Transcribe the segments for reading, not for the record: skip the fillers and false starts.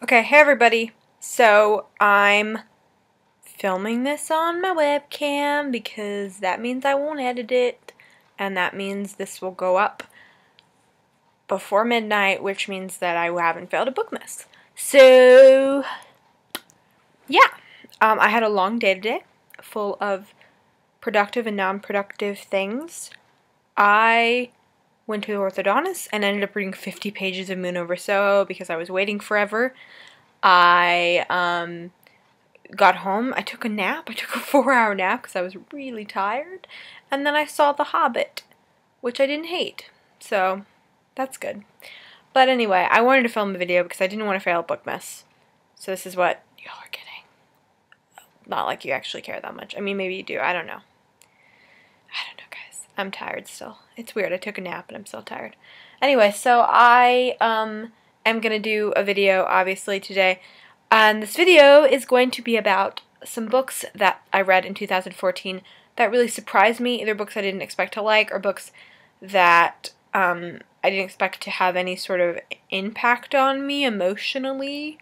Okay, hey everybody. So I'm filming this on my webcam because that means I won't edit it, and that means this will go up before midnight, which means that I haven't failed a Bookmas. So yeah, I had a long day today, full of productive and non-productive things. I went to the orthodontist and ended up reading 50 pages of Moon Over Soho because I was waiting forever. I got home, I took a nap, I took a 4-hour nap because I was really tired, and then I saw The Hobbit, which I didn't hate, so that's good. But anyway, I wanted to film a video because I didn't want to fail Bookmas, so this is what y'all are getting. Not like you actually care that much. I mean, maybe you do, I don't know. I don't know, guys. I'm tired still. It's weird, I took a nap and I'm still tired. Anyway, so I am gonna do a video, obviously, today. And this video is going to be about some books that I read in 2014 that really surprised me, either books I didn't expect to like or books that I didn't expect to have any sort of impact on me emotionally.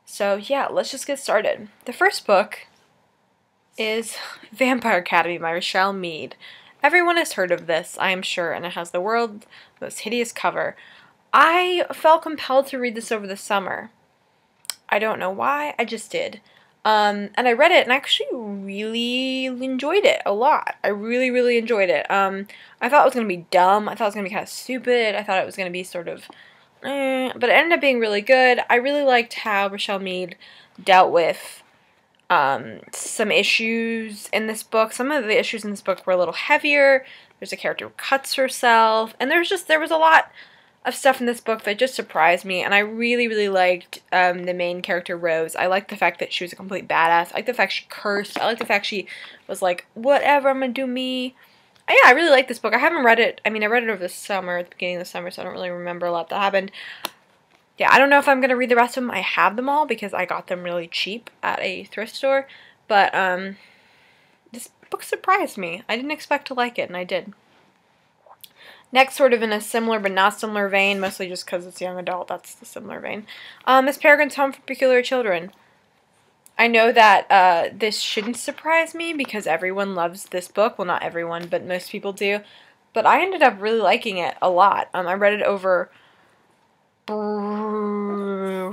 So yeah, let's just get started. The first book is Vampire Academy by Richelle Mead. Everyone has heard of this, I am sure, and it has the world's most hideous cover. I felt compelled to read this over the summer. I don't know why, I just did. And I read it and I actually really enjoyed it a lot. I really enjoyed it. I thought it was going to be dumb. I thought it was going to be kind of stupid. I thought it was going to be sort of but it ended up being really good. I really liked how Richelle Mead dealt with some issues in this book. Some of the issues in this book were a little heavier. There's a character who cuts herself, and there was a lot of stuff in this book that just surprised me, and I really liked the main character, Rose. I liked the fact that she was a complete badass. I liked the fact she cursed. I liked the fact she was like, whatever, I'm gonna do me. Yeah, I really like this book. I haven't read it. I mean, I read it over the summer, at the beginning of the summer, so I don't really remember a lot that happened. Yeah, I don't know if I'm gonna read the rest of them. I have them all because I got them really cheap at a thrift store, but this book surprised me. I didn't expect to like it, and I did. Next, sort of in a similar but not similar vein, mostly just because it's young adult, that's the similar vein, is Peregrine's Home for Peculiar Children. I know that this shouldn't surprise me because everyone loves this book. Well, not everyone, but most people do. But I ended up really liking it a lot. I read it over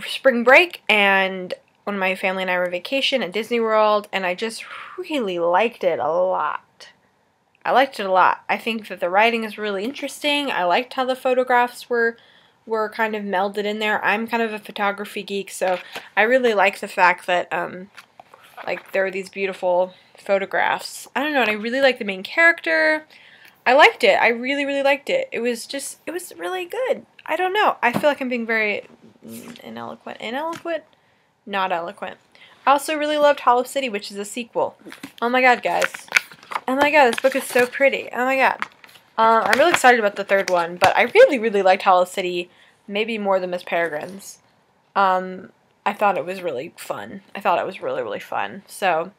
spring break, and when my family and I were on vacation at Disney World, and I just really liked it a lot. I liked it a lot. I think that the writing is really interesting. I liked how the photographs were kind of melded in there. I'm kind of a photography geek, so I really like the fact that like there are these beautiful photographs. I don't know, and I really like the main character. I liked it. I really liked it. It was really good. I don't know. I feel like I'm being very ineloquent? Not eloquent. I also really loved Hollow City, which is a sequel. Oh my god, guys. Oh my god, this book is so pretty. Oh my god. I'm really excited about the third one, but I really liked Hollow City, maybe more than Miss Peregrine's. I thought it was really fun. I thought it was really fun. So,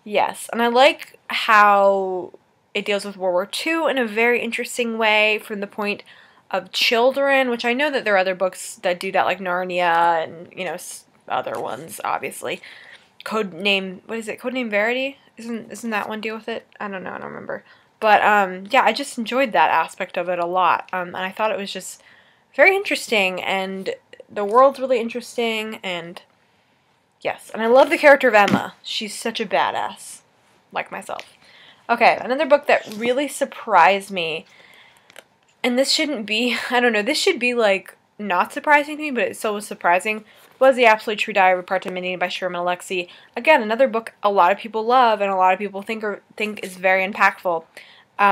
yes. And I like how it deals with World War II in a very interesting way from the point of children, which I know that there are other books that do that, like Narnia and, you know, other ones, obviously. Codename Verity? Isn't that one deal with it? I don't know, I don't remember. But, yeah, I just enjoyed that aspect of it a lot. And I thought it was just very interesting, and the world's really interesting, and yes. And I love the character of Emma. She's such a badass, like myself. Okay, another book that really surprised me, and this shouldn't be, I don't know, this should be, like, not surprising to me, but it still was surprising, was The Absolute True Diary of a Part-Time Indian by Sherman Alexie. Again, another book a lot of people love and a lot of people think is very impactful.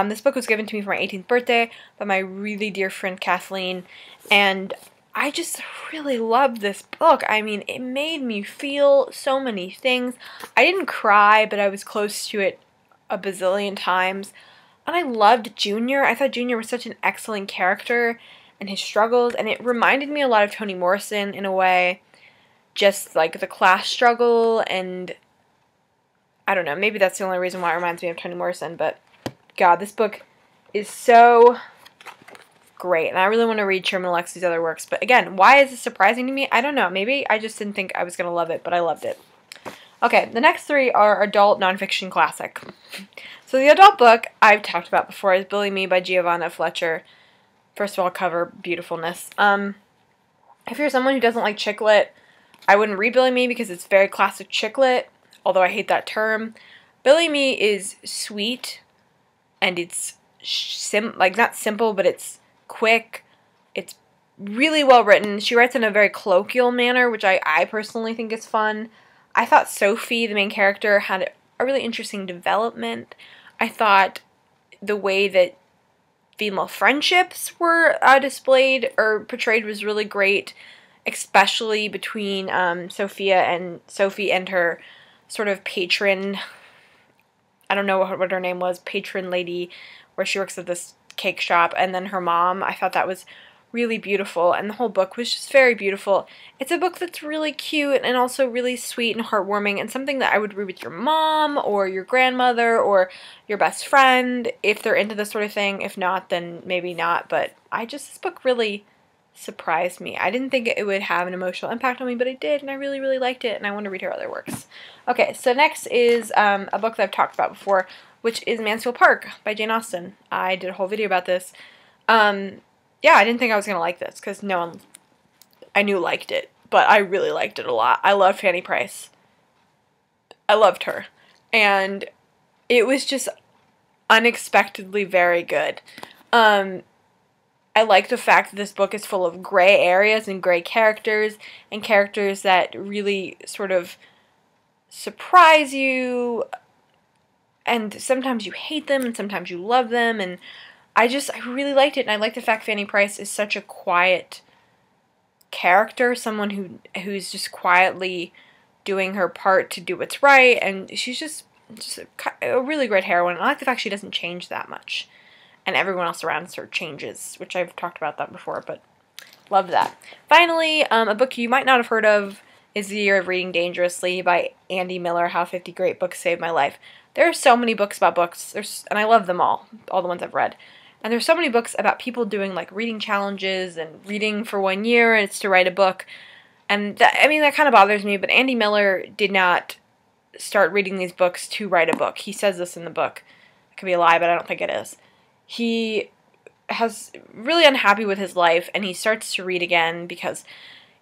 This book was given to me for my 18th birthday by my really dear friend Kathleen, and I just really loved this book. I mean, it made me feel so many things. I didn't cry, but I was close to it a bazillion times. And I loved Junior. I thought Junior was such an excellent character and his struggles, and it reminded me a lot of Toni Morrison in a way. Just like the class struggle, and I don't know, maybe that's the only reason why it reminds me of Toni Morrison, but god, this book is so great. And I really want to read Sherman Alexie's other works. But again, why is this surprising to me? I don't know. Maybe I just didn't think I was going to love it, but I loved it. Okay, the next three are adult nonfiction classic. So the adult book I've talked about before is Billy Me by Giovanna Fletcher. First of all, cover beautifulness. If you're someone who doesn't like chick lit, I wouldn't read Billy Me because it's very classic chick lit, although I hate that term. Billy Me is sweet, and it's not simple, but it's quick. It's really well written. She writes in a very colloquial manner, which I personally think is fun. I thought Sophie, the main character, had a really interesting development. I thought the way that female friendships were displayed or portrayed was really great, especially between Sophie and her sort of patron. I don't know what her name was, patron lady, where she works at this cake shop, and then her mom. I thought that was really beautiful, and the whole book was just very beautiful. It's a book that's really cute and also really sweet and heartwarming, and something that I would read with your mom or your grandmother or your best friend if they're into this sort of thing. If not, then maybe not, but this book really surprised me. I didn't think it would have an emotional impact on me, but it did, and I really, really liked it, and I want to read her other works. Okay, so next is a book that I've talked about before, which is Mansfield Park by Jane Austen. I did a whole video about this. Yeah, I didn't think I was going to like this, because no one I knew liked it, but I really liked it a lot. I loved Fanny Price. I loved her. And it was just unexpectedly very good. I like the fact that this book is full of gray areas and gray characters, and characters that really sort of surprise you, and sometimes you hate them, and sometimes you love them, and I really liked it, and I like the fact Fanny Price is such a quiet character, someone who's just quietly doing her part to do what's right, and she's just a really great heroine. I like the fact she doesn't change that much, and everyone else around her changes, which I've talked about that before, but love that. Finally, a book you might not have heard of is The Year of Reading Dangerously by Andy Miller, How 50 Great Books Saved My Life. There are so many books about books, and I love them all the ones I've read. And there's so many books about people doing like reading challenges and reading for 1 year, and it's to write a book. And that kind of bothers me, but Andy Miller did not start reading these books to write a book. He says this in the book. It could be a lie, but I don't think it is. He has really unhappy with his life, and he starts to read again because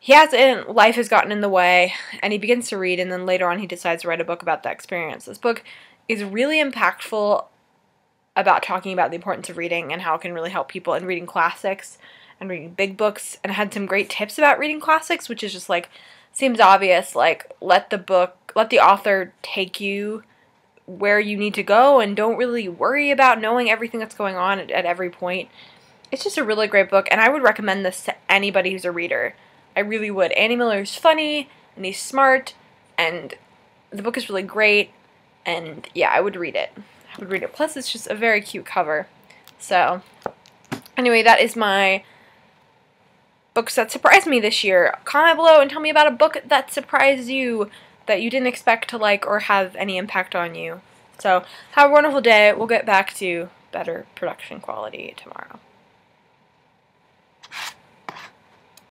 life has gotten in the way, and he begins to read, and then later on he decides to write a book about that experience. This book is really impactful about talking about the importance of reading and how it can really help people in reading classics and reading big books, and had some great tips about reading classics, which is just like, seems obvious, like let the author take you where you need to go, and don't really worry about knowing everything that's going on at every point. It's just a really great book, and I would recommend this to anybody who's a reader. I really would. Andy Miller's funny, and he's smart, and the book is really great, and yeah, I would read it. Plus, it's just a very cute cover. So, anyway, that is my books that surprised me this year. Comment below and tell me about a book that surprised you, that you didn't expect to like or have any impact on you. So, have a wonderful day. We'll get back to better production quality tomorrow.